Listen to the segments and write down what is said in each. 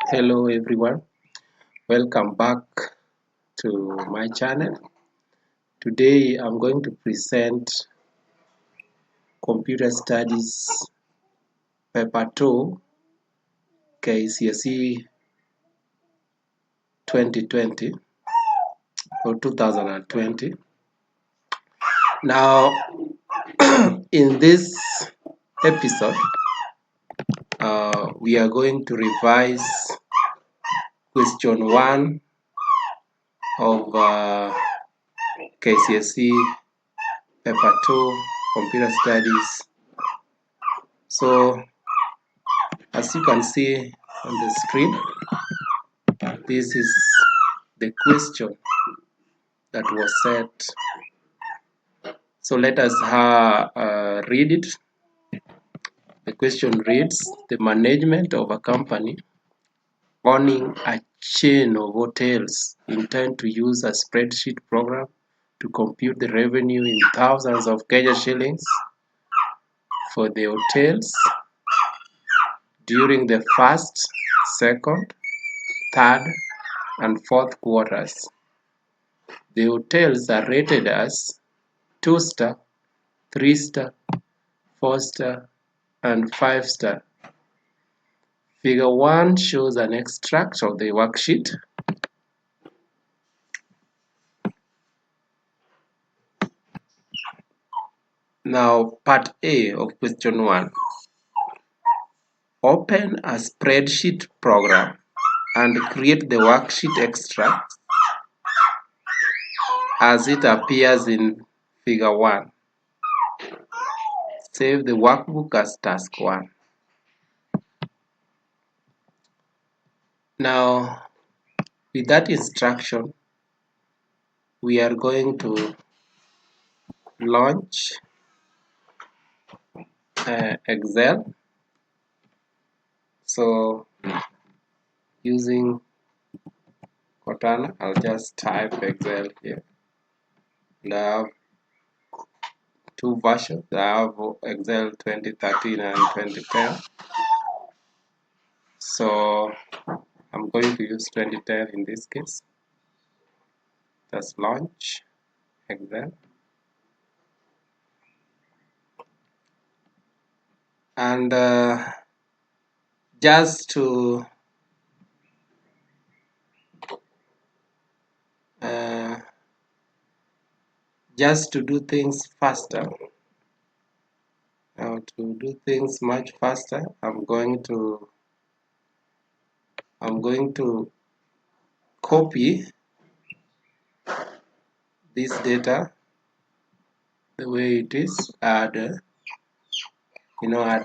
Hello everyone, welcome back to my channel. Today I'm going to present Computer Studies Paper 2 Kcse 2020 or 2020. Now in this episode we are going to revise question 1 of Kcse Paper 2 Computer Studies. So as you can see on the screen, this is the question that was set. So let us read it. The question reads, the management of a company owning a chain of hotels intend to use a spreadsheet program to compute the revenue in thousands of Kenya shillings for the hotels during the first, second, third, and fourth quarters. The hotels are rated as 2-star, 3-star, 4-star, and 5-star. Figure 1 shows an extract of the worksheet. Now, part A of question 1. Open a spreadsheet program and create the worksheet extract as it appears in figure 1. Save the workbook as task 1. Now, with that instruction, we are going to launch Excel. So using Cortana, I'll just type Excel here. And I have two versions. I have Excel 2013 and 2010. So I'm going to use 2010 in this case. Just launch Excel. And just to do things faster, to do things much faster, I'm going to copy this data the way it is. I've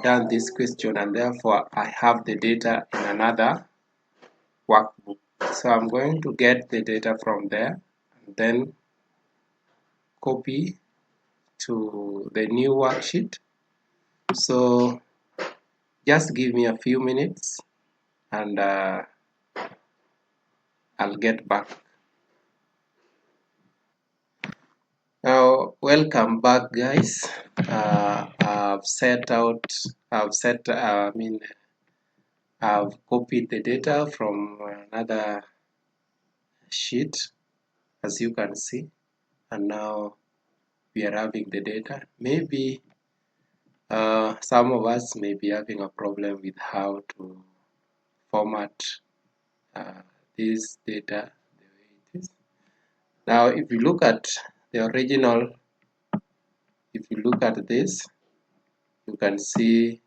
done this question and therefore I have the data in another workbook. So I'm going to get the data from there and then copy to the new worksheet. So just give me a few minutes and I'll get back. Now, welcome back, guys. I've copied the data from another sheet, as you can see, and now we are having the data. Maybe some of us may be having a problem with how to format this data the way it is. Now, if you look at the original, if you look at this, you can see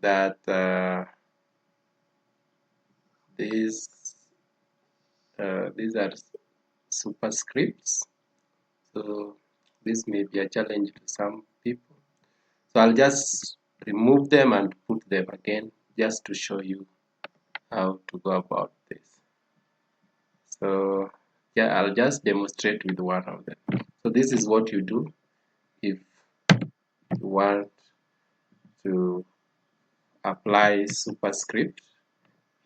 that these are superscripts, so this may be a challenge to some people. So I'll just remove them and put them again just to show you how to go about this. So yeah, I'll just demonstrate with one of them. So this is what you do if you want to apply superscript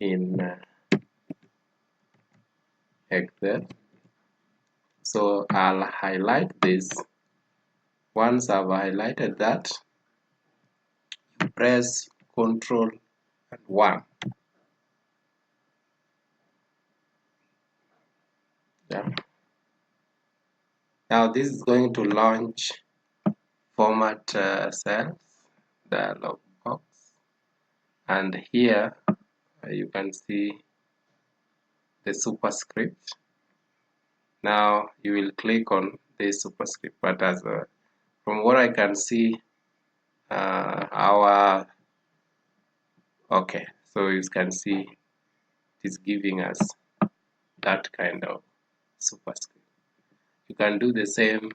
in Excel. So I'll highlight this. Once I've highlighted that, you press Ctrl and 1. Yeah. Now this is going to launch format cells dialog box, and here you can see the superscript. Now you will click on this superscript, but as from what I can see, okay, so you can see it is giving us that kind of superscript. You can do the same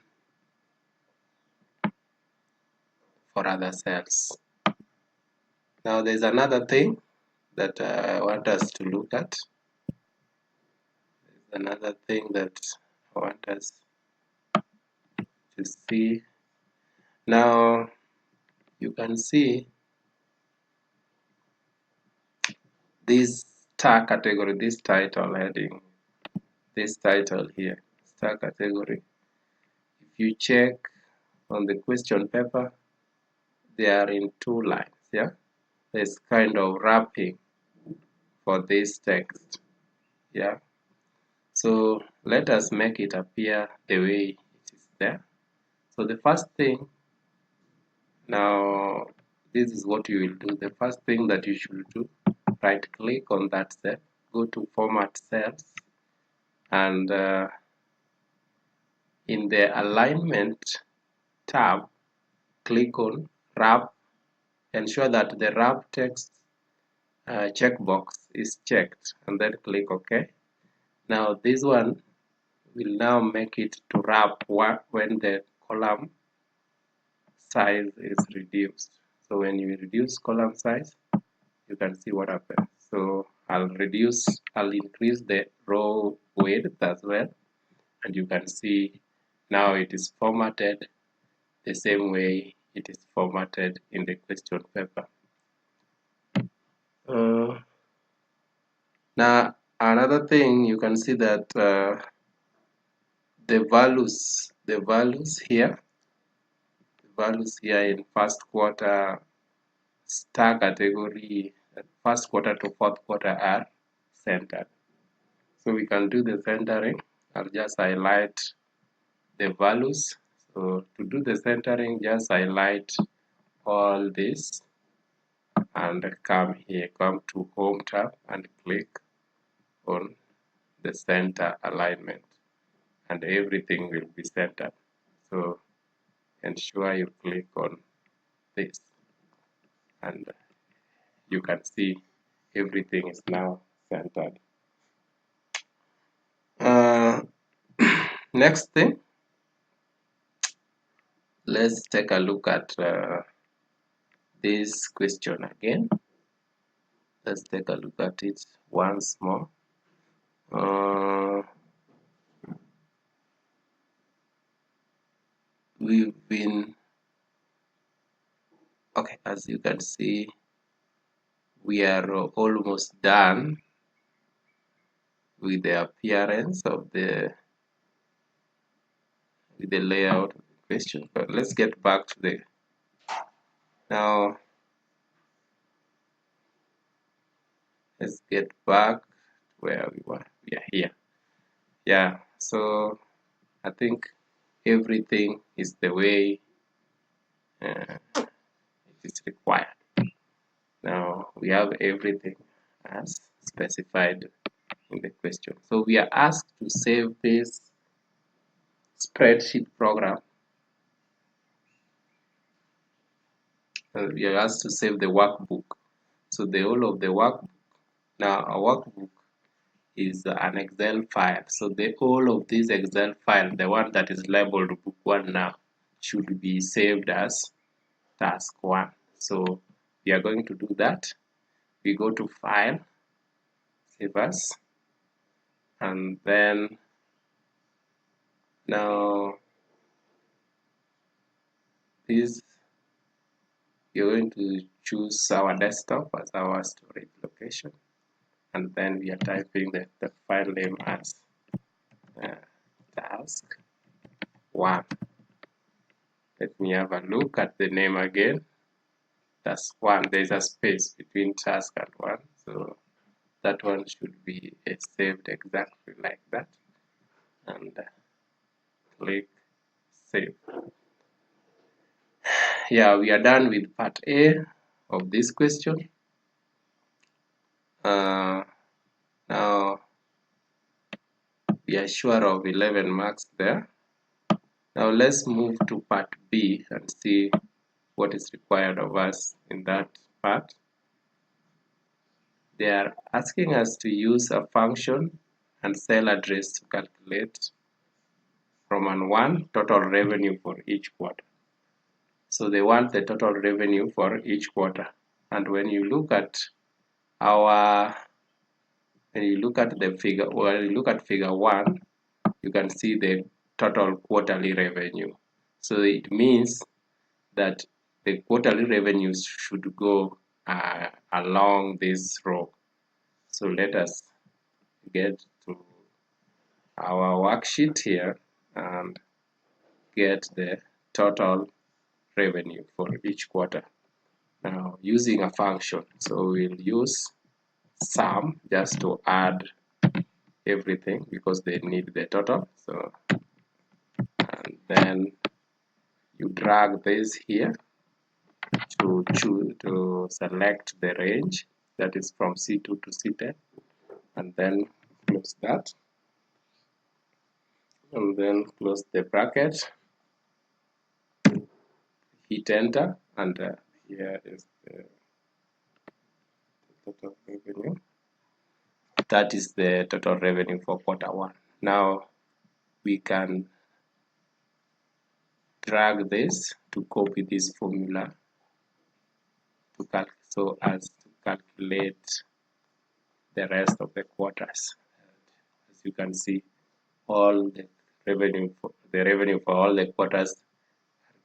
for other cells. Now there's another thing that I want us to look at. There's another thing that I want us to see. Now you can see this star category, this title heading, this title here, star category. If you check on the question paper, they are in 2 lines. Yeah, there's kind of wrapping for this text. Yeah, so let us make it appear the way it is there. So the first thing, now this is what you will do. The first thing that you should do, right click on that cell, go to format cells, and in the alignment tab, click on wrap. Ensure that the wrap text checkbox is checked, and then click OK. Now this one will now make it to wrap when the column size is reduced. So when you reduce column size, you can see what happens. So I'll increase the row width as well, and you can see now it is formatted the same way it is formatted in the question paper. Now another thing, you can see that the values here in first quarter star category, first quarter to fourth quarter are centered. So we can do the centering. I'll just highlight the values. So to do the centering, just highlight all this and come to home tab and click on the center alignment, and everything will be centered. So ensure you click on this, and you can see everything is now centered. Next thing, let's take a look at this question again. Let's take a look at it once more. We've been okay, as you can see, we are almost done with the appearance of the layout of the question. But let's get back to the now. Let's get back to where we were. We are here. Yeah. So I think everything is the way it is required. Now we have everything as specified in the question. So we are asked to save this spreadsheet program. We are asked to save the workbook. So the whole of the workbook. Now a workbook is an Excel file. So the whole of this Excel file, the one that is labeled book 1 now, should be saved as task 1. So we are going to do that. We go to File, Save As, and then now this, you're going to choose our desktop as our storage location, and then we are typing the file name as task 1. Let me have a look at the name again. Task 1. There's a space between task and 1, so that one should be saved exactly like that. and click save. Yeah, we are done with part A of this question. Now we are sure of 11 marks there. Now let's move to part B and see what is required of us in that part. They are asking us to use a function and cell address to calculate Roman 1 total revenue for each quarter. So they want the total revenue for each quarter. And when you look at the figure, or you look at figure 1, you can see the total quarterly revenue. So it means that the quarterly revenues should go along this row. So let us get to our worksheet here and get the total revenue for each quarter. Now using a function, so we'll use sum just to add everything because they need the total. So and then you drag this here to select the range that is from C2 to C10, and then close that, and then close the bracket, hit enter, and here is the total revenue. That is the total revenue for quarter 1. Now we can drag this to copy this formula so as to calculate the rest of the quarters. As you can see, all the revenue for all the quarters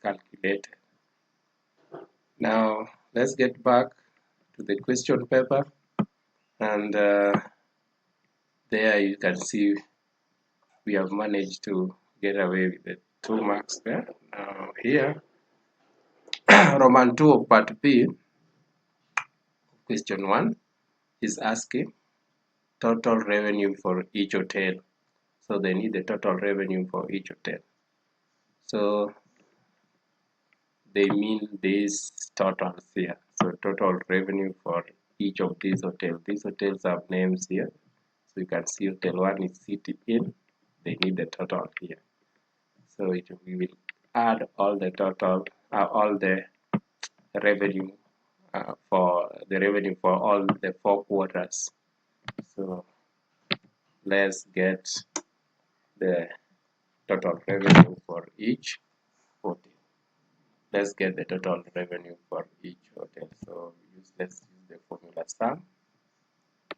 are calculated. Now let's get back to the question paper, and there you can see we have managed to get away with the 2 marks there. Now here Roman 2 of part B, question 1 is asking total revenue for each hotel. So they need the total revenue for each hotel. So they mean these totals here. So total revenue for each of these hotels. These hotels have names here. So you can see hotel 1 is City Inn. They need the total here. So we will add all the total, all the revenue for all the 4 quarters. So let's get the total revenue for each hotel. Let's get the total revenue for each hotel. So let's use the formula sum,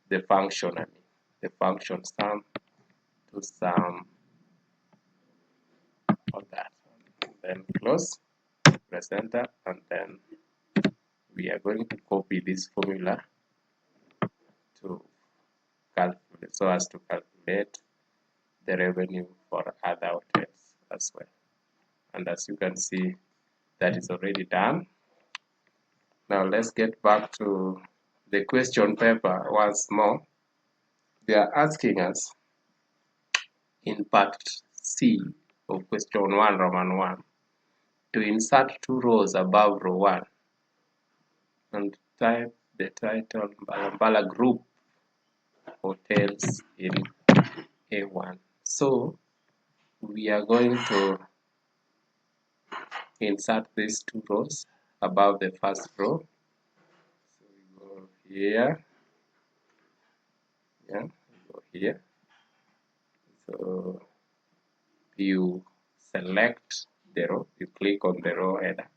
the function sum to sum all that, and then close, press enter, and then we are going to copy this formula to calculate, so as to calculate the revenue for other hotels as well. And as you can see, that is already done. Now let's get back to the question paper once more. They are asking us in part C of question 1, Roman 1, to insert 2 rows above row 1 and type the title Balambala Group Hotels in A1. So we are going to insert these 2 rows above the first row. So we go here, we go here. So you select the row, you click on the row header.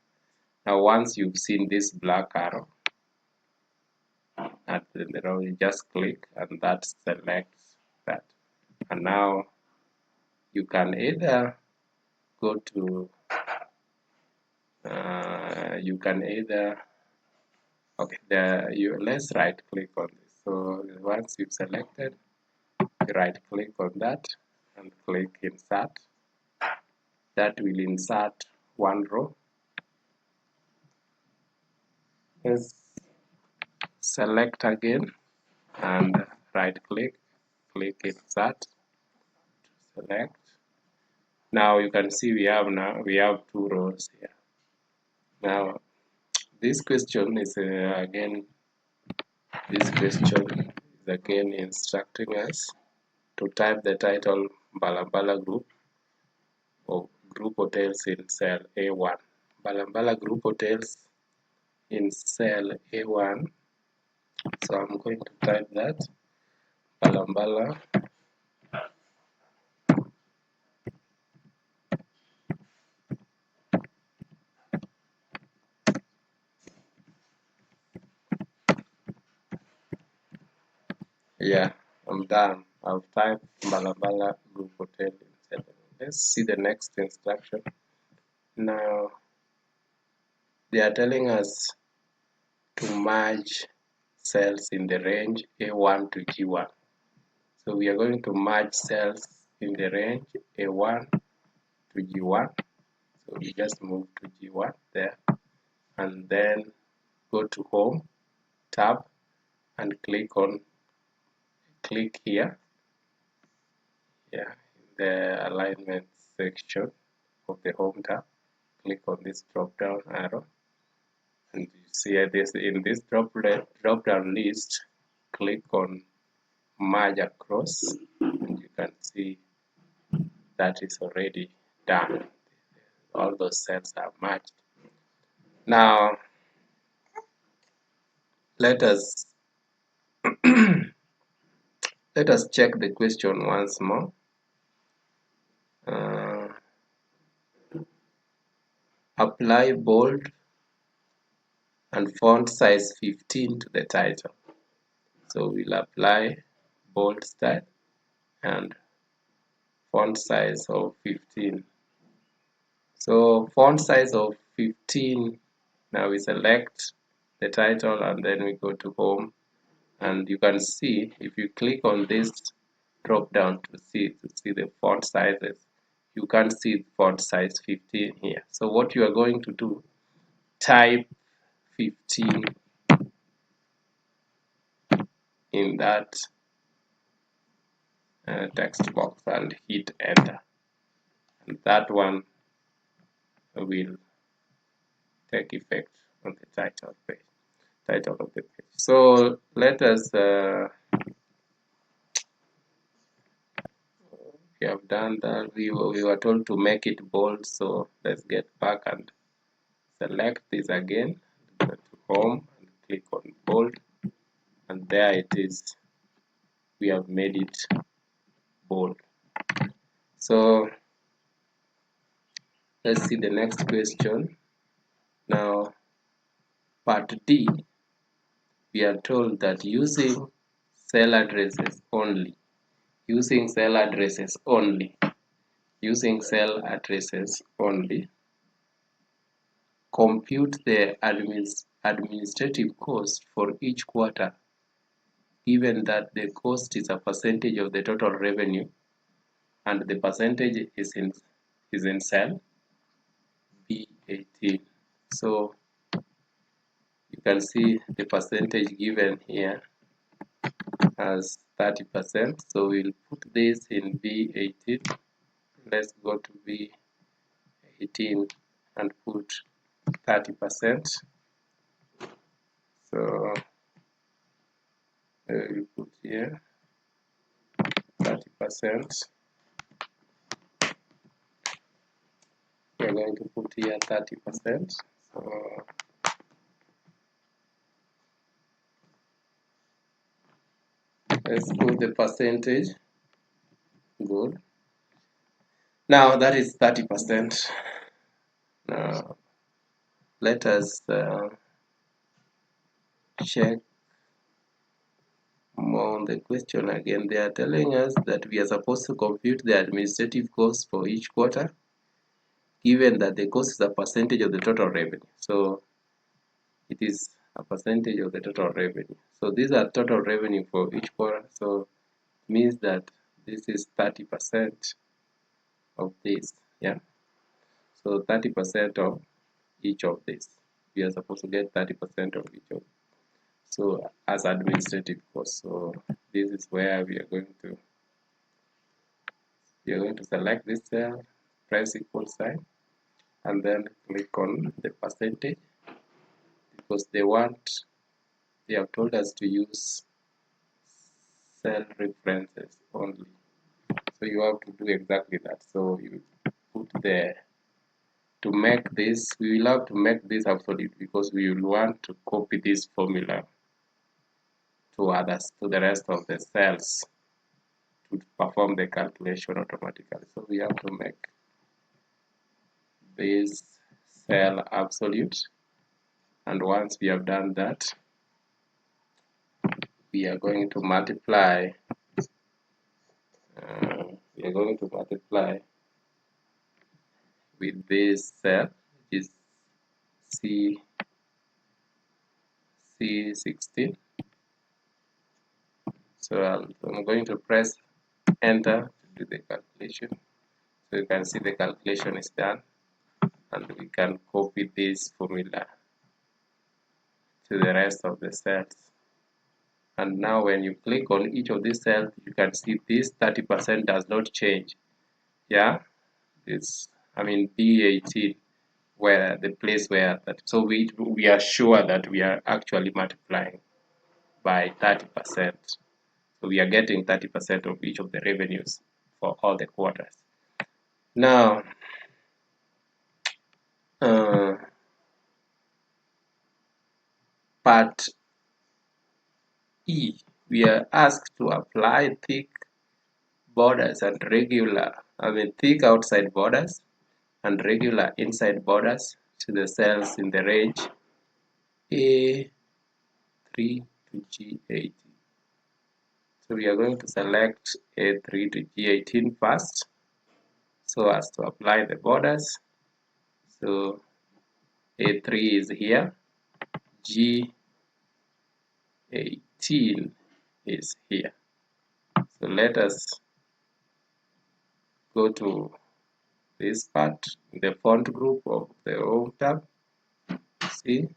Now once you've seen this black arrow at the row, you just click and that selects that. And now you can either go to let's right click on this. So once you've selected, you right click on that and click insert. That will insert 1 row. Let's select again and right click, click insert, select. Now you can see we have two rows here. Now this question is again instructing us to type the title Balambala Group of Group Hotels in cell A1. Balambala Group Hotels in cell A1. So I'm going to type that Balambala Yeah, I'm done. I've typed Balabala Group Hotel in cell. Let's see the next instruction. Now, they are telling us to merge cells in the range A1 to G1. So we are going to merge cells in the range A1 to G1. So we just move to G1 there and then go to Home tab and click here. Yeah, in the alignment section of the Home tab. Click on this drop down arrow and you see this in this drop down list, click on merge across and you can see that is already done. All those cells are merged. Now let us check the question once more. Apply bold and font size 15 to the title. So we'll apply bold style and font size of 15. So font size of 15, now we select the title and then we go to Home, and you can see if you click on this drop down to see the font sizes, you can see font size 15 here. So what you are going to do, type 15 in that text box and hit enter, and that one will take effect on the title of the page. So let us we have done that. We were told to make it bold, so let's get back and select this again. Go to Home and click on bold, and there it is. We have made it bold. So let's see the next question. Now, part D, we are told that using cell addresses only, compute the administrative cost for each quarter, given that the cost is a percentage of the total revenue and the percentage is in cell B18. So you can see the percentage given here as 30%. So we'll put this in B18. Let's go to B18 and put 30%. So we put here 30%. We're going to put here 30%. So let's put the percentage. Good. Now that is 30%. Now let us check more on the question again. They are telling us that we are supposed to compute the administrative cost for each quarter, given that the cost is a percentage of the total revenue. So it is a percentage of the total revenue. So these are total revenue for each quarter. So it means that this is 30% of this. Yeah. So 30% of each of this. We are supposed to get 30% of each of. So as administrative cost. So this is where we are going to You're going to select this cell, press equal sign, and then click on the percentage, because they have told us to use cell references only. So you have to do exactly that. So you put there to make this, we will have to make this absolute, because we will want to copy this formula to the rest of the cells to perform the calculation automatically. So we have to make this cell absolute, and once we have done that, we are going to multiply with this cell, which is C16. So I'm going to press enter to do the calculation. So you can see the calculation is done, and we can copy this formula to the rest of the cells. And now when you click on each of these cells, you can see this 30% does not change. Yeah, it's, I mean, B18, where the place where that, so we are sure that we are actually multiplying by 30%. So we are getting 30% of each of the revenues for all the quarters. Now, part E, we are asked to apply thick borders and thick outside borders and regular inside borders to the cells in the range A3 to G18. So we are going to select A3 to G18 first, so as to apply the borders. So A3 is here, G18 is here. So let us go to this part, the font group of the Home tab. See,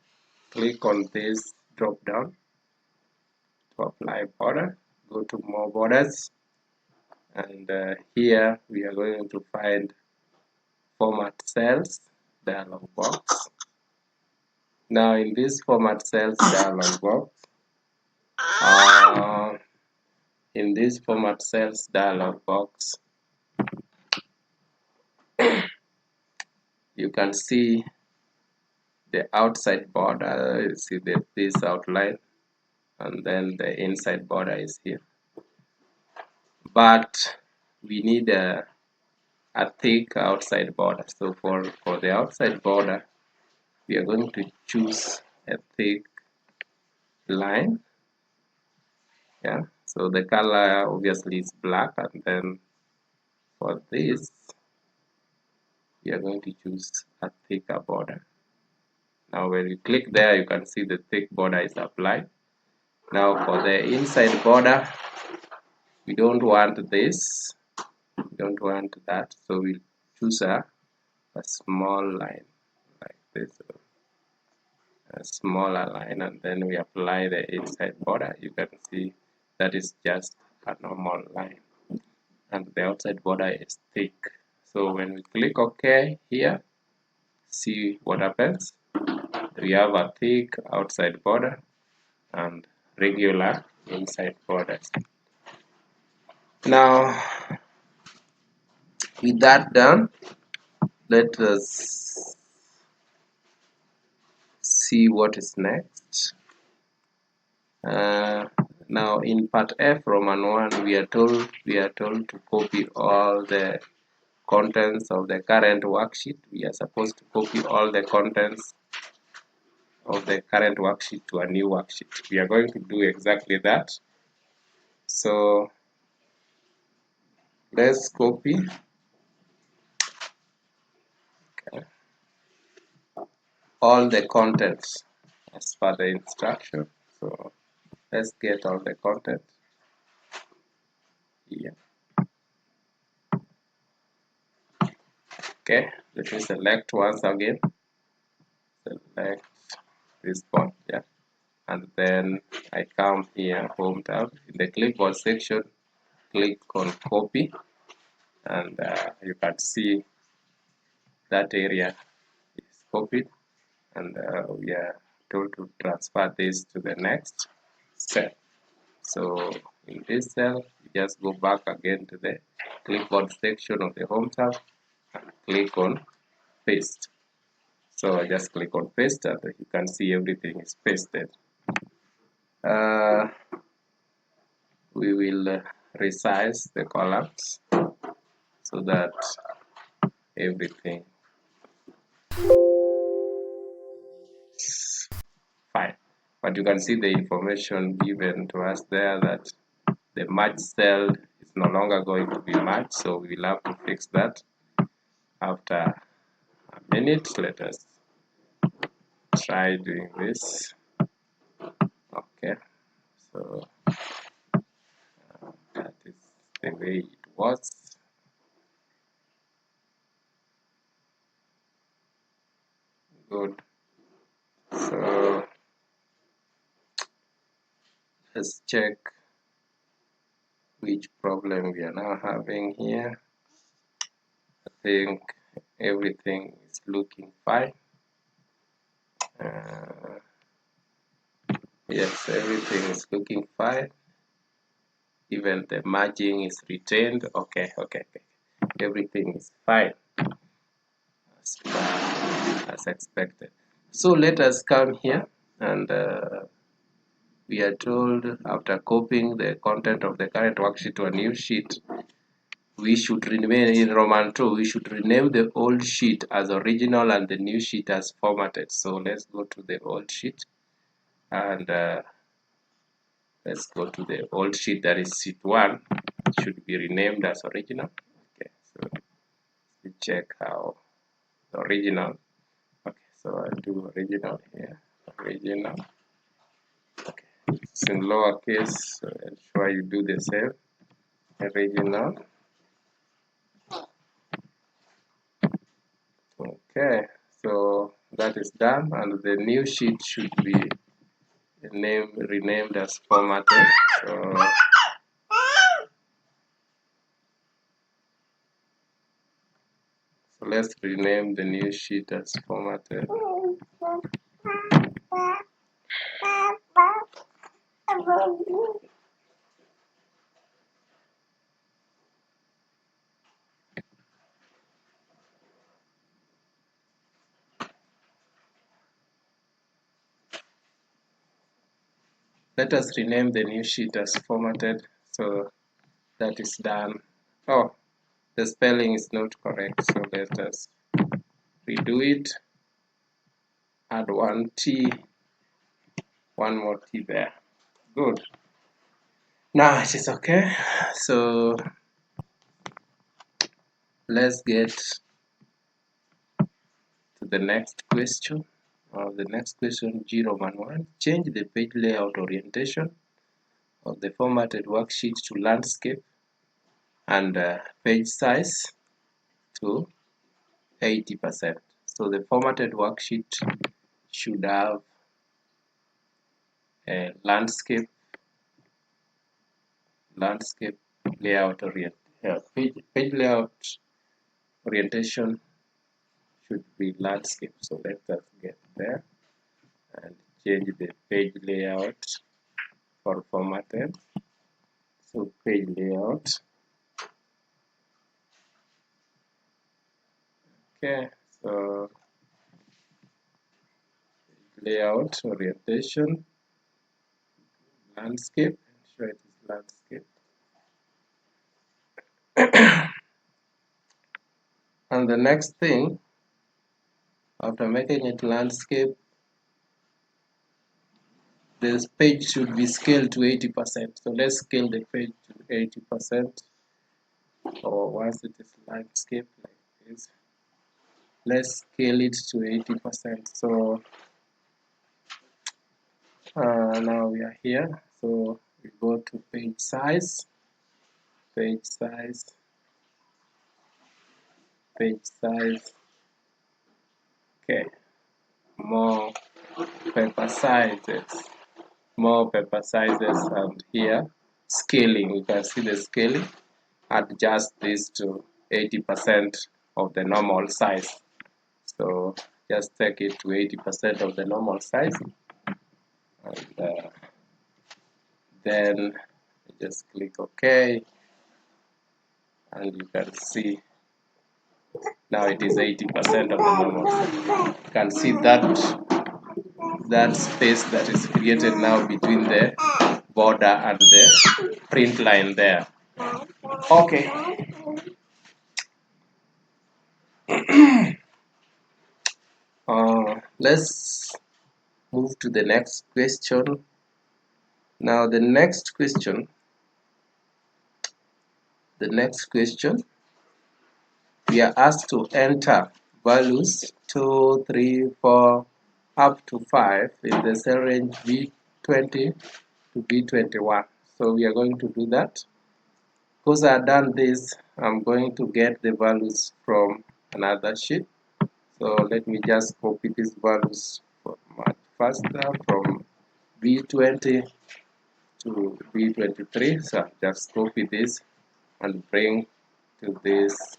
click on this drop down to apply border. Go to more borders, and here we are going to find format cells dialog box. Now in this format cells dialog box, you can see the outside border. You see this outline, and then the inside border is here. But we need a thick outside border. So for the outside border, we are going to choose a thick line. Yeah, so the color obviously is black, and then for this we are going to choose a thicker border. Now when you click there, you can see the thick border is applied. Now for the inside border, we don't want this, we don't want that, so we'll choose a small line like this, a smaller line, and then we apply the inside border. You can see that is just a normal line, and the outside border is thick. So when we click OK here, see what happens. We have a thick outside border and regular inside borders. Now, with that done, let us see what is next. Now in part F, Roman 1, we are told to copy all the contents of the current worksheet. We are supposed to copy all the contents of the current worksheet to a new worksheet. We are going to do exactly that. So let's copy all the contents as per the instruction. So let's get all the content here. Okay, let me select once again. Select this point, yeah, and then I come here, Home tab. In the clipboard section, click on copy. and you can see that area is copied, and we are told to transfer this to the next cell. So in this cell, you just go back again to the clipboard section of the home tab and click on paste. So I just click on paste, and you can see everything is pasted. We will resize the columns so that everything is fine. But you can see the information given to us there that the merge cell is no longer going to be merged, so we will have to fix that after a minute. Let us try doing this. Okay, so that is the way it was. Good. So let's check which problem we are now having here. I think everything is looking fine. Yes, everything is looking fine. Even the margin is retained. Okay. Everything is fine as expected. So let us come here, and we are told after copying the content of the current worksheet to a new sheet, we should rename in Roman 2, we should rename the old sheet as original and the new sheet as formatted. So let's go to the old sheet, and let's go to the old sheet, that is sheet 1. It should be renamed as original. Okay, so we check how the original. Okay, so I'll do original here. Original. Okay, it's in lowercase, so ensure you do the same. Original. Okay, so that is done, and the new sheet should be renamed as formatted. So let's rename the new sheet as formatted. Let us rename the new sheet as formatted. So that is done. Oh, the spelling is not correct, so let us redo it. Add one more T there. Good. Now it is okay. So let's get to the next question. The next question, G Roman 1. Change the page layout orientation of the formatted worksheet to landscape and page size to 80%. So the formatted worksheet should have a landscape layout page layout orientation should be landscape. So let us get there and change the page layout for formatted. So page layout. Okay, so layout orientation landscape. Ensure it is landscape. And the next thing, after making it landscape, this page should be scaled to 80%. So let's scale the page to 80%. Or once it is landscape like this, let's scale it to 80%. So now we are here. So we go to page size, page size, page size. Okay, more paper sizes, and here scaling. You can see the scaling. adjust this to 80% of the normal size. So just take it to 80% of the normal size, and then just click OK, and you can see now it is 80% of the normal size. You can see that space that is created now between the border and the print line there. Okay. Let's move to the next question. Now the next question, we are asked to enter values 2, 3, 4, up to 5 in the cell range B20 to B21. So we are going to do that. Because I've done this, I'm going to get the values from another sheet. So let me just copy these values much faster from B20 to B23. So just copy this and bring to this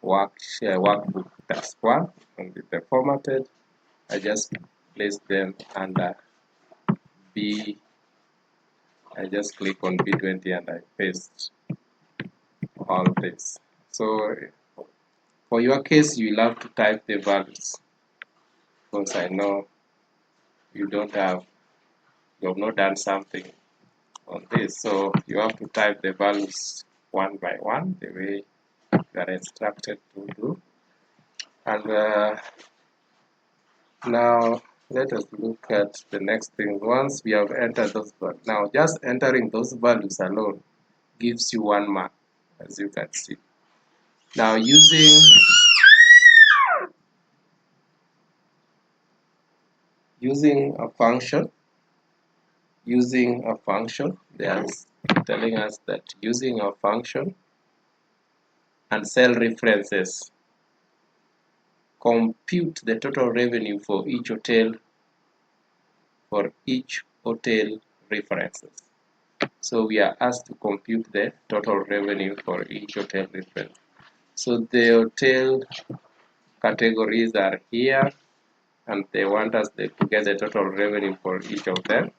workbook task 1, and with the formatted, I just place them under B. I just click on B20 and I paste all this. So for your case, you will have to type the values, because I know you have not done something on this. So you have to type the values one by one, the way you are instructed to do. And now let us look at the next thing. Once we have entered those values, now just entering those values alone gives you 1 mark, as you can see. Now using a function, they are telling us that using a function and cell references, compute the total revenue for each hotel references. So we are asked to compute the total revenue for each hotel reference. So the hotel categories are here, and they want us to get the total revenue for each of them,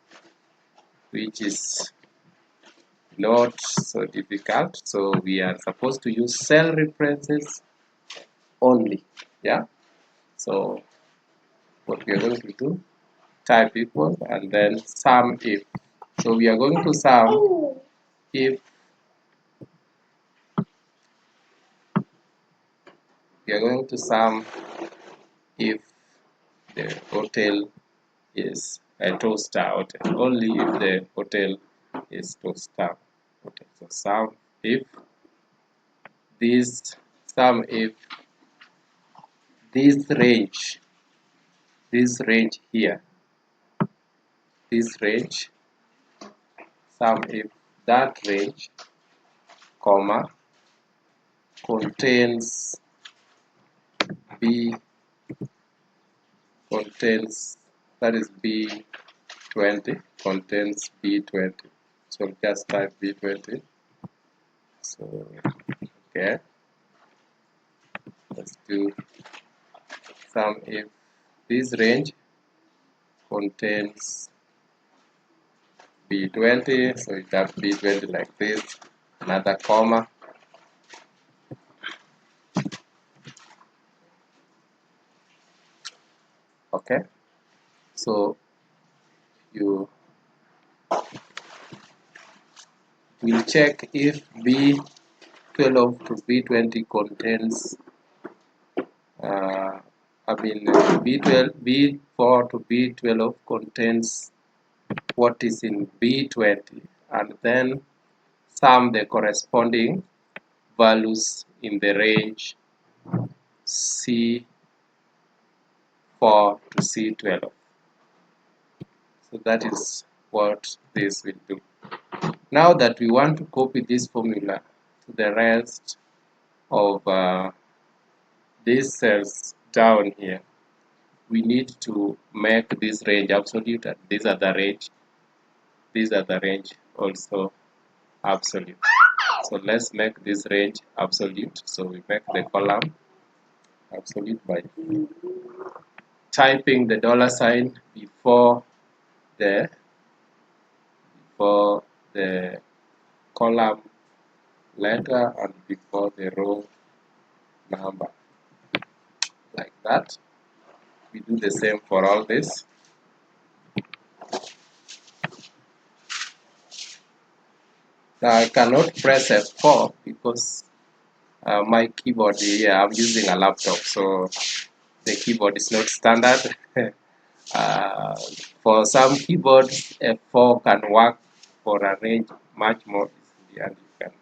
which is not so difficult. So we are supposed to use cell references only. Yeah. So what we are going to do, type equal and then sum if. So we are going to sum if the hotel is a 2-star hotel, only if the hotel is 2-star hotel. So sum if this range here, sum if that range, comma, contains that is B20, contains B20. So just type B20. So okay, let's do sum if this range contains B20. So you have B20 like this, another comma. Okay, so you will check if B12 to B20 contains B4 to B12 contains what is in B20, and then sum the corresponding values in the range C4 to C12. So that is what this will do. Now that we want to copy this formula to the rest of these cells down here, we need to make this range absolute, and these are the range also absolute. So let's make this range absolute. So we make the column absolute by typing the $sign the before the column letter and before the row number, like that. We do the same for all this. Now I cannot press F4 because my keyboard here, I'm using a laptop, so the keyboard is not standard. uh, for some keyboards, F4 can work for a range much more easily, and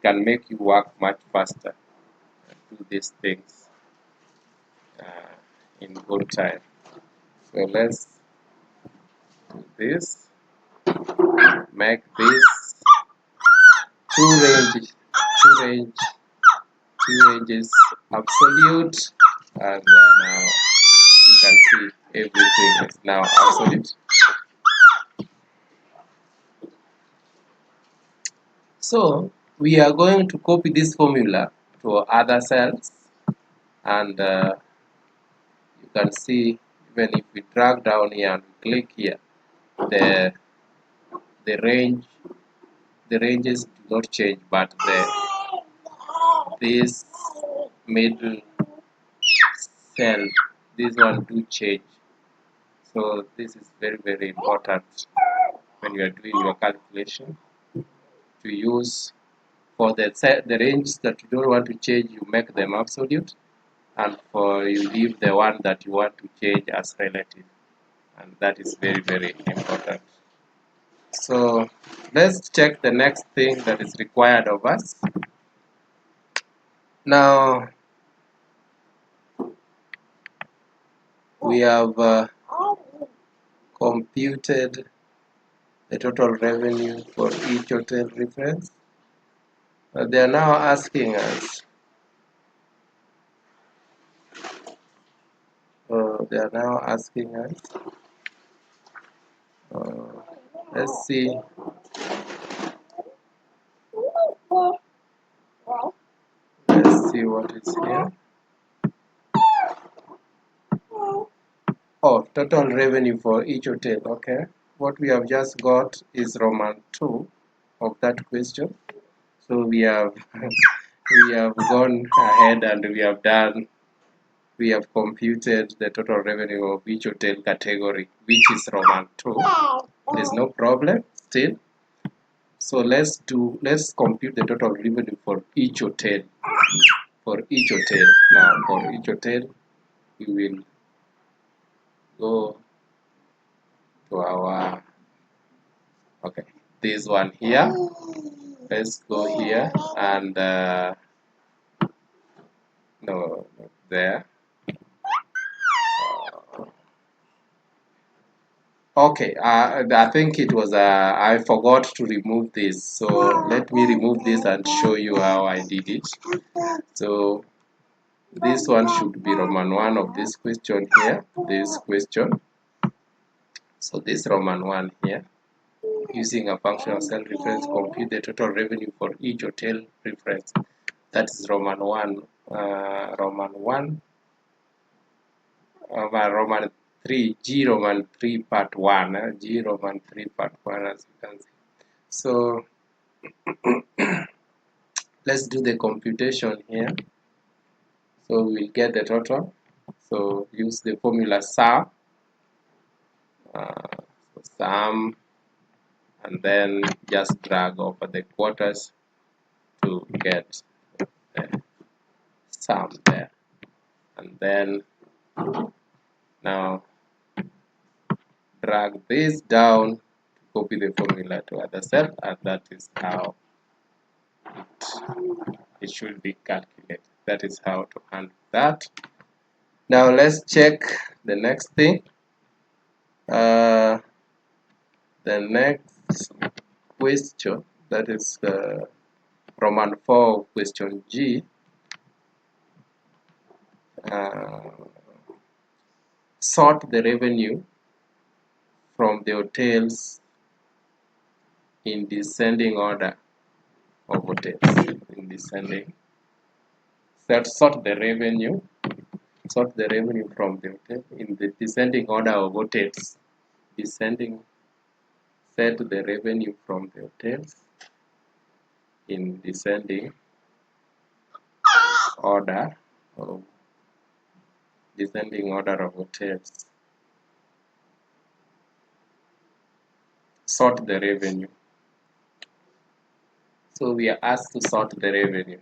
can make you work much faster and do these things in good time. So let's do this. Make this two ranges, two ranges absolute, and now you can see everything is now absolute. So we are going to copy this formula to other cells, and you can see even if we drag down here and click here, the range, the ranges do not change, but this middle cell, this one do change. So this is very important when you are doing your calculation, to use for the range that you don't want to change, you make them absolute, and for you leave the one that you want to change as relative, and that is very important. So let's check the next thing that is required of us. Now we have computed the total revenue for each hotel reference. They are now asking us, let's see, what is here. Oh, total revenue for each hotel. Okay, what we have just got is Roman 2 of that question. So we have we have gone ahead and we have computed the total revenue of each hotel category, which is Roman 2. There's no problem still. So let's compute the total revenue for each hotel. Now for each hotel, we will go to our, okay, this one here. Let's go here and no, not there. Okay, I think it was I forgot to remove this, so let me remove this and show you how I did it. So this one should be Roman 1 of this question here, this question. So this Roman 1 here, using a function of cell reference, compute the total revenue for each hotel reference. That is Roman 1, Roman 3, G Roman 3 part 1, G Roman 3 part 1, as you can see. So let's do the computation here. So we'll get the total. So use the formula sum, sum, and then just drag over the quarters to get the sum there. And then now drag this down to copy the formula to other cell, and that is how it should be calculated. That is how to handle that. Now let's check the next thing. The next question, that is Roman 4 question G. Sort the revenue from the hotels in descending order of hotels in descending. Sort the revenue. Sort the revenue from the hotel in the descending order of hotels. Descending. Set the revenue from the hotels in descending order of hotels. Sort the revenue. So we are asked to sort the revenue.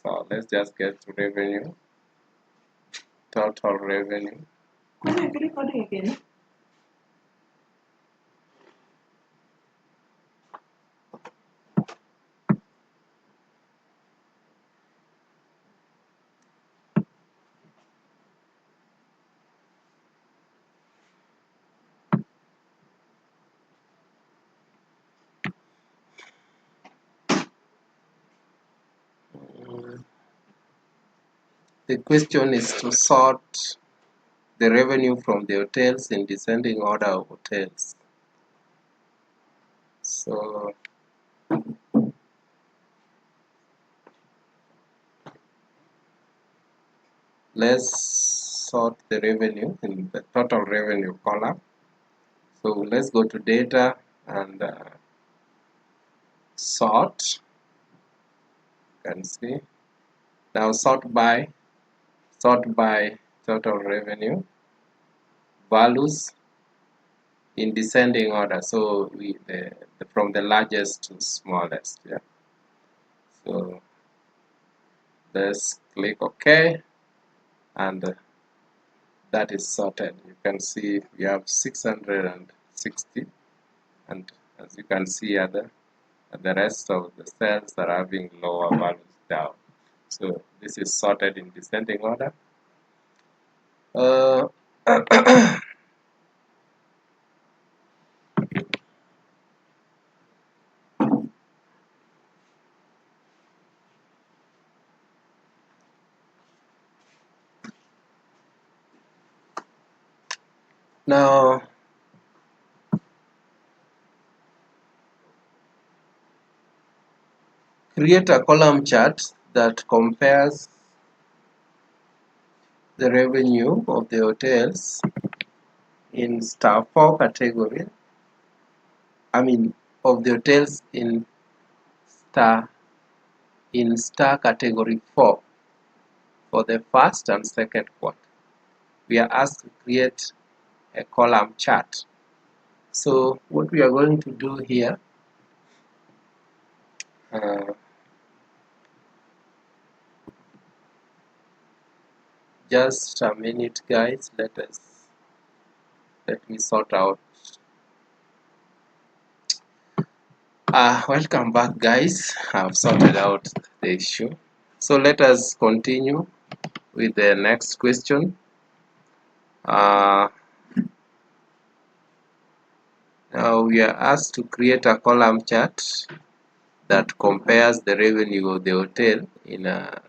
So let's just get to revenue. Total revenue. Recording again. The question is to sort the revenue from the hotels in descending order of hotels. So let's sort the revenue in the total revenue column. So let's go to data and sort. You can see now sort by total revenue values in descending order. So we from the largest to smallest. Yeah. So let's click OK, and that is sorted. You can see we have 660, and as you can see the rest of the cells are having lower values down. So this is sorted in descending order. Now create a column chart that compares the revenue of the hotels in star 4 category. I mean of the hotels in star category 4 for the first and second quarter. We are asked to create a column chart. So what we are going to do here, just a minute guys, let me sort out. Welcome back guys. I've sorted out the issue. So let us continue with the next question. Now we are asked to create a column chart that compares the revenue of the hotel in the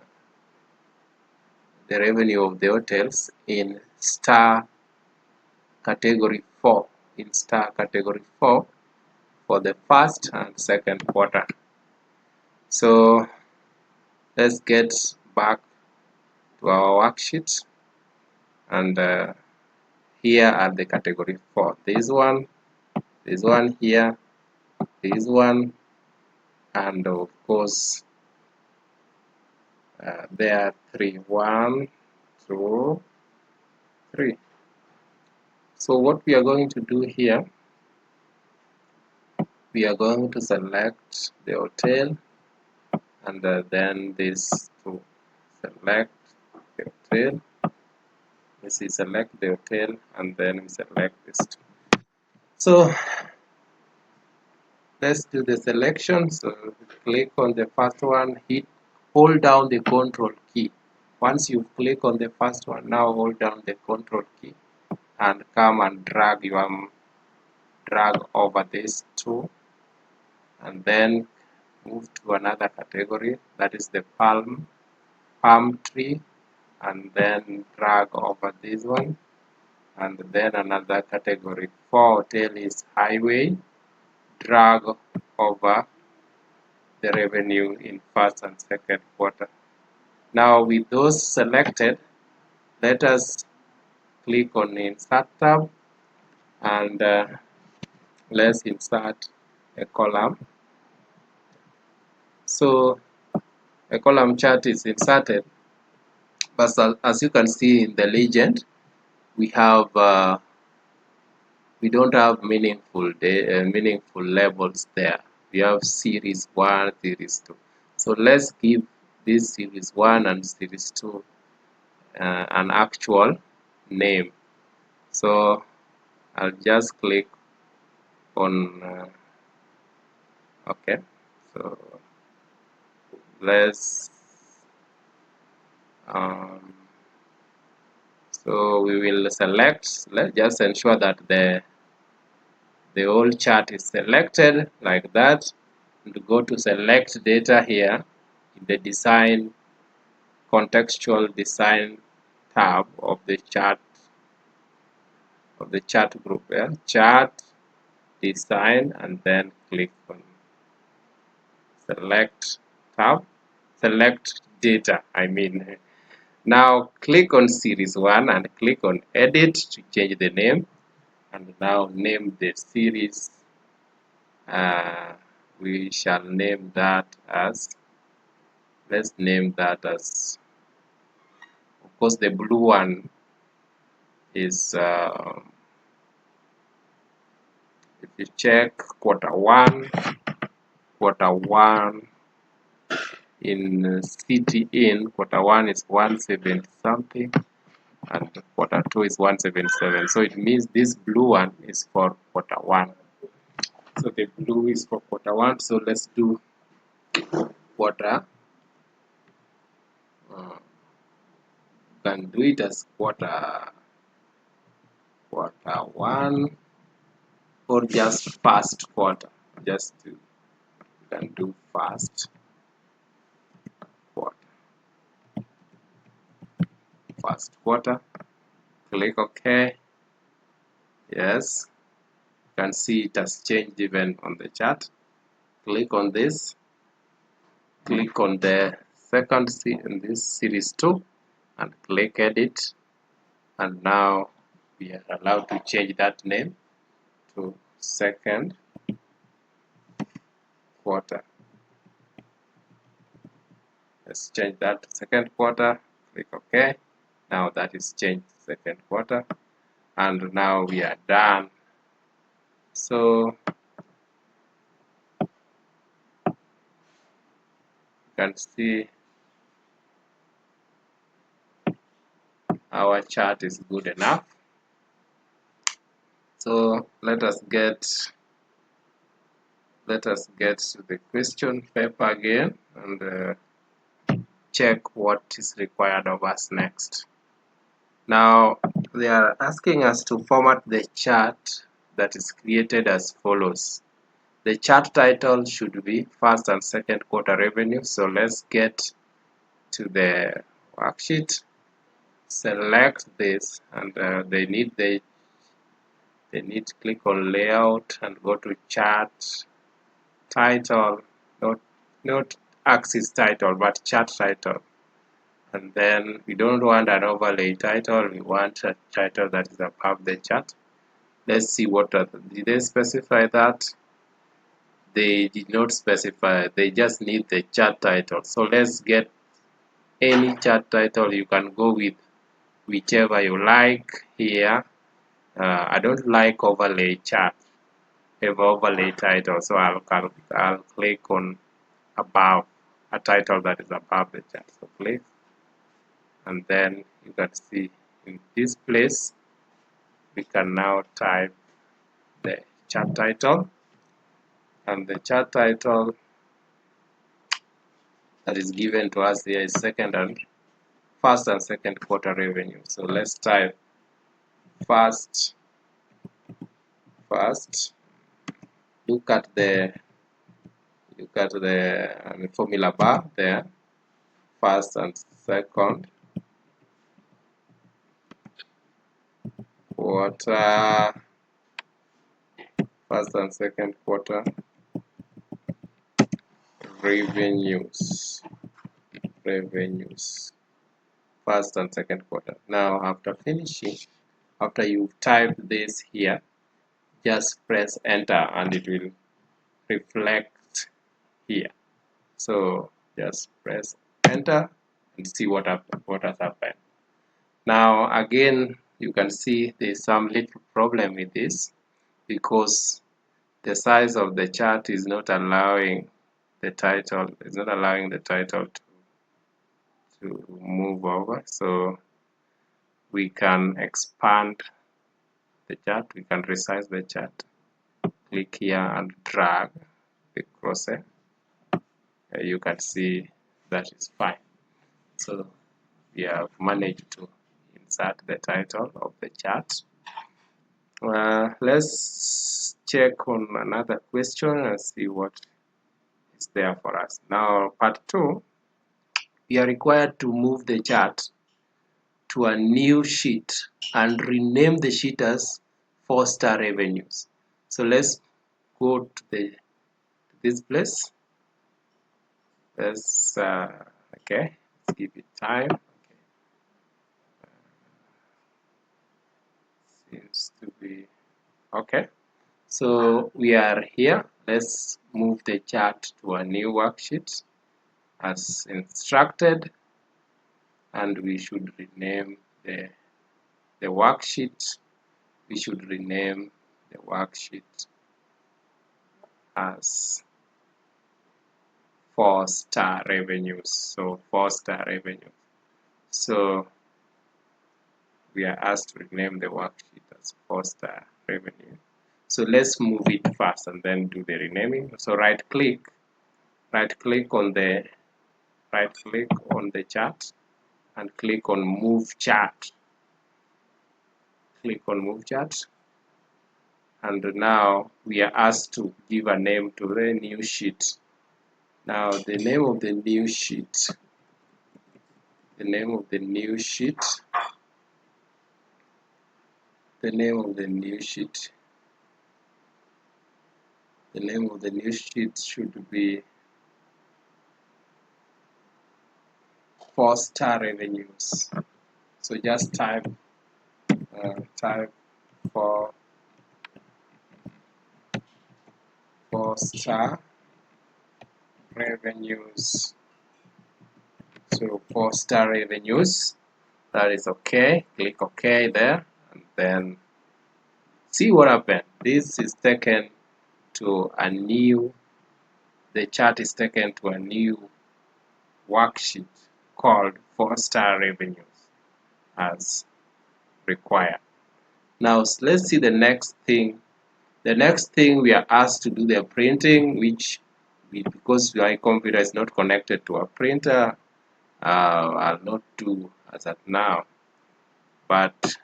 revenue of the hotels in star category 4 for the first and second quarter. So let's get back to our worksheet, and here are the category 4. This one here, this one, and of course there are 3. 1, 2, 3. So what we are going to do here, we are going to select the hotel, and then this to select the hotel. This is select the hotel, and then we select this. So let's do the selection. So click on the first one, hold down the control key. Once you click on the first one, now hold down the control key and come and drag over these two, and then move to another category, that is the palm tree, and then drag over this one, and then another category for hotel is highway, drag over the revenue in first and second quarter. Now with those selected, let us click on insert tab and let's insert a column. So a column chart is inserted, but as you can see in the legend, we have we don't have meaningful labels there. We have series 1, series 2. So let's give this series 1 and series 2 an actual name. So I'll just click on okay. So let's so we will select. Let's just ensure that the whole chart is selected like that, and go to select data here in the design contextual design tab of the chart group. Yeah? Chart design, and then click on select tab, select data. Now click on series 1 and click on edit to change the name, and now name the series. We shall name that as, let's name that as, of course the blue one is if you check quarter one in city in quarter 1 is 170 something, and quarter 2 is 177. So it means this blue one is for quarter 1. So the blue is for quarter 1. So let's do quarter. Can do it as quarter 1 or just first quarter. Just to, can do first quarter. Click OK. Yes, you can see it has changed even on the chart. Click on this. Click on the second in this series 2 and click edit, and now we are allowed to change that name to second quarter. Let's change that to second quarter. Click OK. Now that is changed to second quarter, and now we are done. So you can see our chart is good enough. So let us get to the question paper again and check what is required of us next. Now they are asking us to format the chart that is created as follows. The chart title should be first and second quarter revenue. So let's get to the worksheet, select this, and they need click on layout and go to chart title, not axis title but chart title, and then we don't want an overlay title, we want a title that is above the chart. Let's see what did they specify that? They did not specify, they just need the chart title. So let's get any chart title. You can go with whichever you like here. I don't like overlay chart, overlay title, so I'll click on above, a title that is above the chart. So click, and then you can see in this place we can now type the chart title, and the chart title that is given to us here is first and second quarter revenue. So let's type first. Look at the formula bar there, first and second quarter, first and second quarter revenues, first and second quarter. Now after finishing, after you type this here, just press enter and it will reflect here. So just press enter and see what has happened. Now again, you can see there's some little problem with this because the size of the chart is not allowing the title, to move over. So we can expand the chart, we can resize the chart. Click here and drag the cursor. You can see that is fine. So we have managed to insert the title of the chart. Let's check on another question and see what is there for us. Now, part 2, we are required to move the chart to a new sheet and rename the sheet as 4-star revenues. So let's go to this place. Let's okay, let's give it time. Okay. Seems to be okay. So we are here. Let's move the chart to a new worksheet as instructed, and we should rename the worksheet. We should rename the worksheet as 4-star revenues. So 4-star revenue. So we are asked to rename the worksheet as 4-star revenue. So let's move it first and then do the renaming. So right click on the chart and click on move chart. Click on move chart, and now we are asked to give a name to the new sheet. Now the name of the new sheet, the name of the new sheet should be 4-star revenues. So just type 4-star revenues. So 4-star revenues, that is okay. Click OK there, and then see what happened. This is taken to a new, the chart is taken to a new worksheet called 4-star revenues as required. Now let's see the next thing. The next thing, we are asked to do the printing, which because my computer is not connected to a printer, I'll not do as at now, but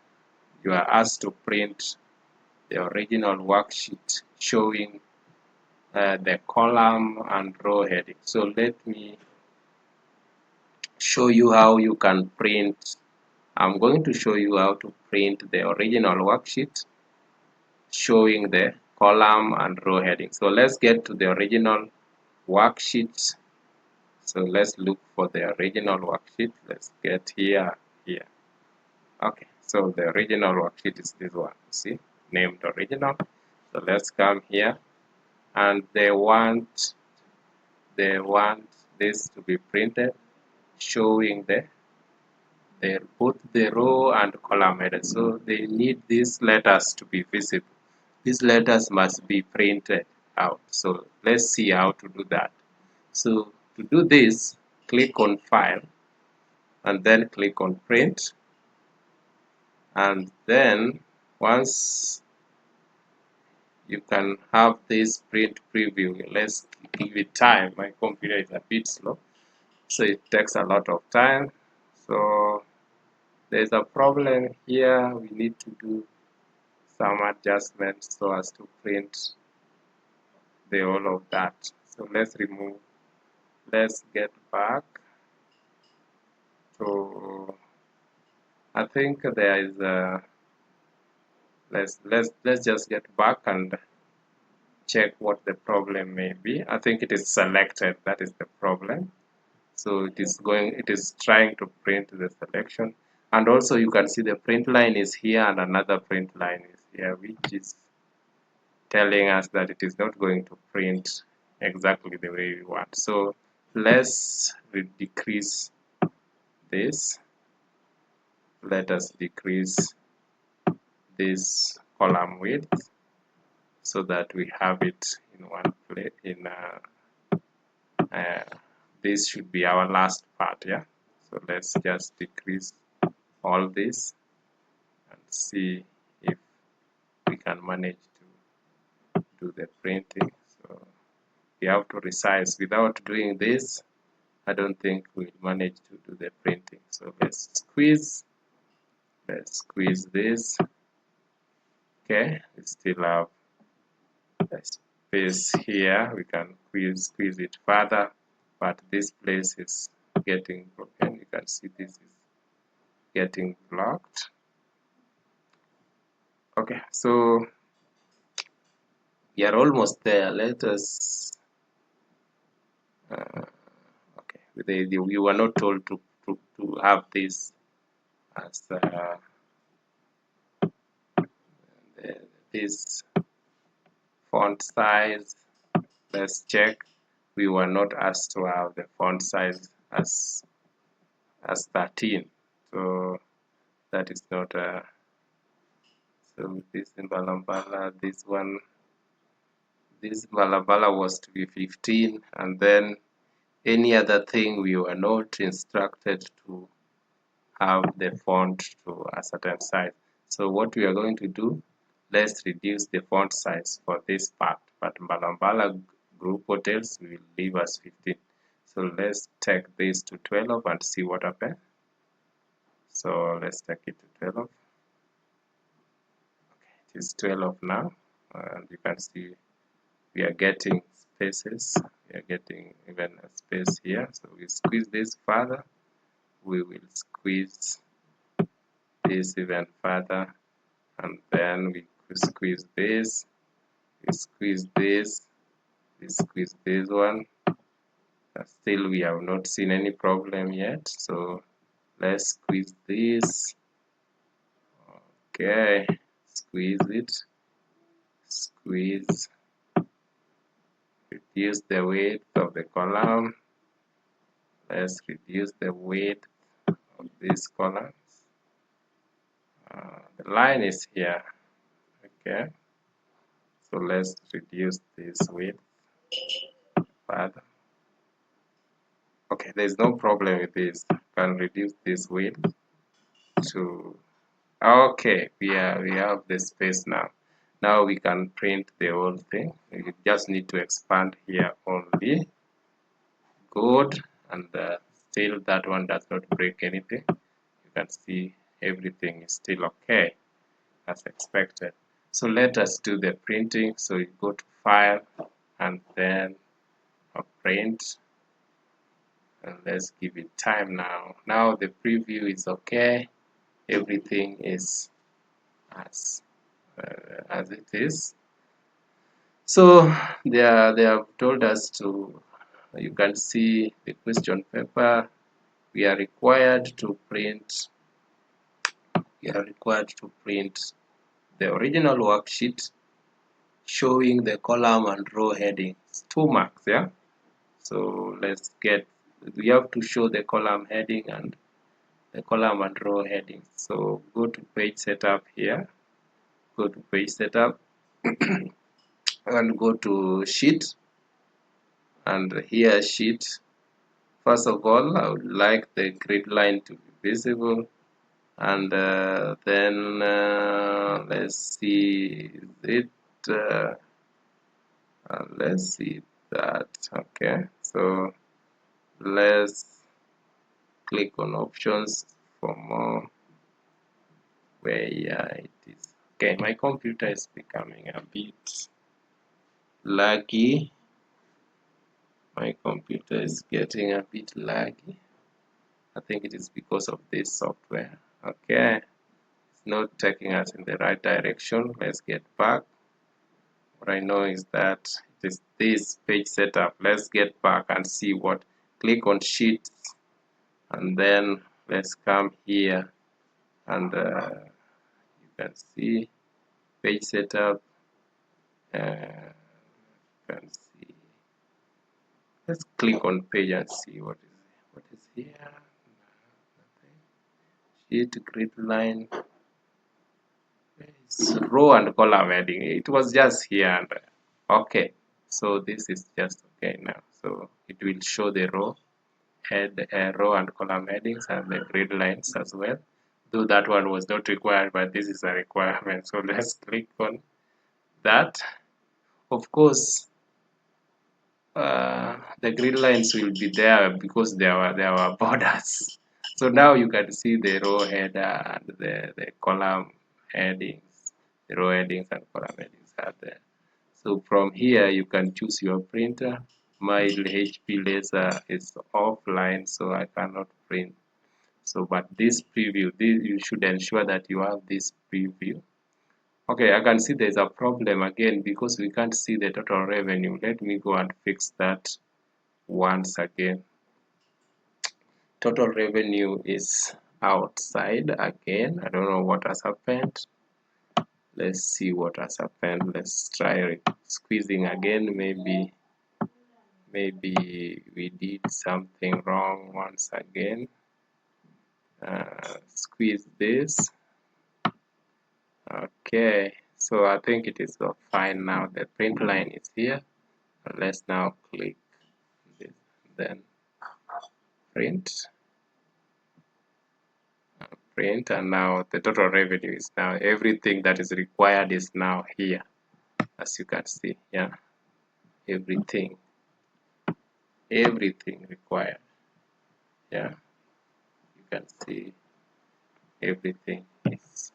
you are asked to print the original worksheet showing the column and row heading. So let me show you how you can print. I'm going to show you how to print the original worksheet showing the column and row heading. So let's get to the original worksheet. So let's look for the original worksheet. Let's get here. Okay, so the original worksheet is this one. See, named original. So let's come here, and they want this to be printed showing both the row and column headers. So they need these letters to be visible. These letters must be printed out. So let's see how to do that. So to do this, click on File and then click on Print, and then once you can have this print preview. Let's give it time. My computer is a bit slow, so it takes a lot of time. So there's a problem here. We need to do some adjustments so as to print the all of that. So let's get back to, I think there is a let's just get back and check what the problem may be. I think it is selected, that is the problem. So it is trying to print the selection, and also you can see the print line is here and another print line is here, which is telling us that it is not going to print exactly the way we want. So let's decrease this. Let us decrease this column width so that we have it in one place. This should be our last part, yeah. So let's just decrease all this and see if we can manage to do the printing. So we have to resize. Without doing this, I don't think we'll manage to do the printing. So let's squeeze this. Okay, we still have a space here. We can squeeze it further, but this place is getting broken. You can see this is getting blocked. Okay, so we are almost there. Let us okay, we were not told to have this as this font size. Let's check. We were not asked to have the font size as 13, so that is not so this in Balambala, this Balabala was to be 15, and then any other thing we were not instructed to have the font to a certain size. So what we are going to do, let's reduce the font size for this part, but Balambala group hotels we will leave as 15. So let's take this to 12 and see what happens. So let's take it to 12. Okay, it is 12 now, and you can see we are getting spaces. We are getting even a space here. So we squeeze this further. We will squeeze this even further, and then we squeeze this. We squeeze this. We squeeze this one. Still, we have not seen any problem yet. So let's squeeze this. Okay, squeeze it. Squeeze. Reduce the width of the column. Let's reduce the width of these columns. The line is here. Okay, so let's reduce this width further. Okay, there's no problem with this. Can reduce this width to. Okay, we have the space now. Now we can print the whole thing. We just need to expand here only. Good, and still that one does not break anything. You can see everything is still okay as expected. So let us do the printing. So you go to File and then Print, and let's give it time now. Now the preview is okay. Everything is as it is. So they have told us to. You can see the question paper. We are required to print. We are required to print the original worksheet showing the column and row headings. 2 marks, yeah. So let's get. We have to show the column heading and the column and row headings. So go to page setup here. Go to page setup and go to sheet, and here sheet. First of all, I would like the grid line to be visible, and then let's see it. Let's see that. Okay, so let's click on options for more. Where it is. Okay, my computer is becoming a bit laggy. My computer is getting a bit laggy. I think it is because of this software. Okay, not taking us in the right direction. Let's get back. What I know is that it is this page setup. Let's get back and see what. Click on Sheets, and then let's come here, and you can see page setup. You can see. Let's click on page and see what is here. Sheet, grid line. It's row and column heading. It was just here, and okay. So this is just okay now. So it will show the row row and column headings and the grid lines as well. Though that one was not required, but this is a requirement. So let's click on that. Of course, the grid lines will be there because there were borders. So now you can see the row header and the column headings, the row headings and column headings are there. So from here you can choose your printer. My HP laser is offline, so I cannot print. So but this preview, you should ensure that you have this preview. Okay, I can see there's a problem again because we can't see the total revenue. Let me go and fix that once again. Total revenue is outside again. I don't know what has happened. Let's see what has happened. Let's try squeezing again. Maybe we did something wrong once again. Squeeze this. Okay, so I think it is fine now. The print line is here. Let's now click this, then print, and now the total revenue is now everything that is required is now here, as you can see. Yeah, everything required. Yeah, you can see everything is.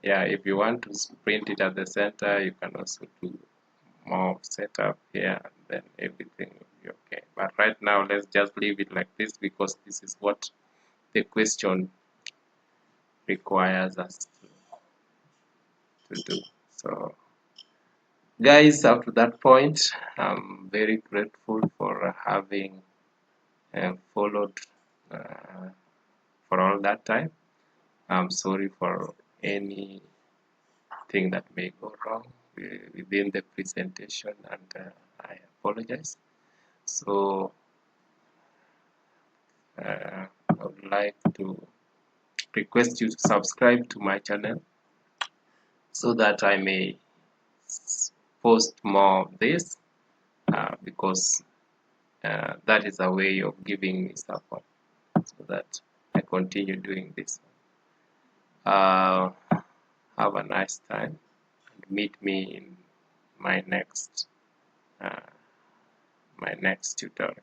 Yeah, if you want to print it at the center, you can also do more setup here, and then everything will be okay. But right now, let's just leave it like this because this is what the question requires us to do. So guys, up to that point, I'm very grateful for having followed for all that time. I'm sorry for anything that may go wrong within the presentation, and I apologize. So I would like to request you to subscribe to my channel so that I may post more of this because that is a way of giving me support so that I continue doing this. Have a nice time and meet me in my next tutorial.